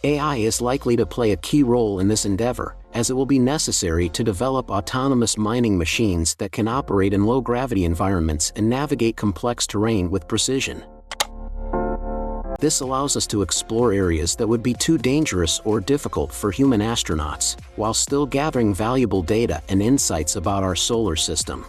AI is likely to play a key role in this endeavor, as it will be necessary to develop autonomous mining machines that can operate in low-gravity environments and navigate complex terrain with precision. This allows us to explore areas that would be too dangerous or difficult for human astronauts, while still gathering valuable data and insights about our solar system.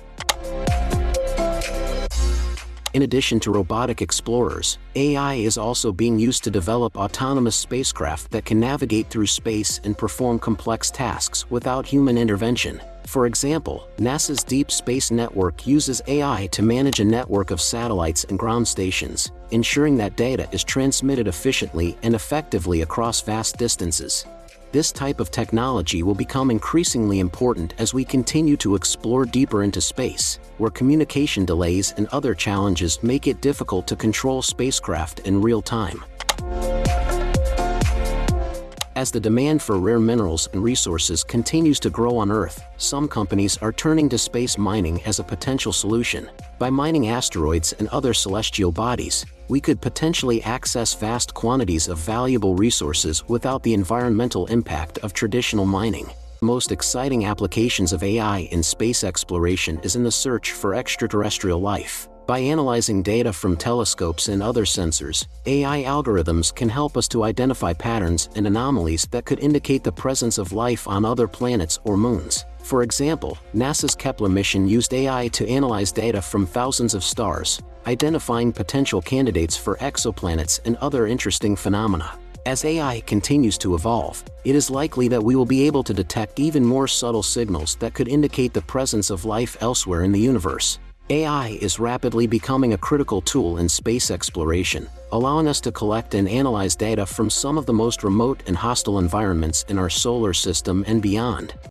In addition to robotic explorers, AI is also being used to develop autonomous spacecraft that can navigate through space and perform complex tasks without human intervention. For example, NASA's Deep Space Network uses AI to manage a network of satellites and ground stations, ensuring that data is transmitted efficiently and effectively across vast distances. This type of technology will become increasingly important as we continue to explore deeper into space, where communication delays and other challenges make it difficult to control spacecraft in real time. As the demand for rare minerals and resources continues to grow on Earth, some companies are turning to space mining as a potential solution. By mining asteroids and other celestial bodies, we could potentially access vast quantities of valuable resources without the environmental impact of traditional mining. The most exciting applications of AI in space exploration is in the search for extraterrestrial life. By analyzing data from telescopes and other sensors, AI algorithms can help us to identify patterns and anomalies that could indicate the presence of life on other planets or moons. For example, NASA's Kepler mission used AI to analyze data from thousands of stars, identifying potential candidates for exoplanets and other interesting phenomena. As AI continues to evolve, it is likely that we will be able to detect even more subtle signals that could indicate the presence of life elsewhere in the universe. AI is rapidly becoming a critical tool in space exploration, allowing us to collect and analyze data from some of the most remote and hostile environments in our solar system and beyond.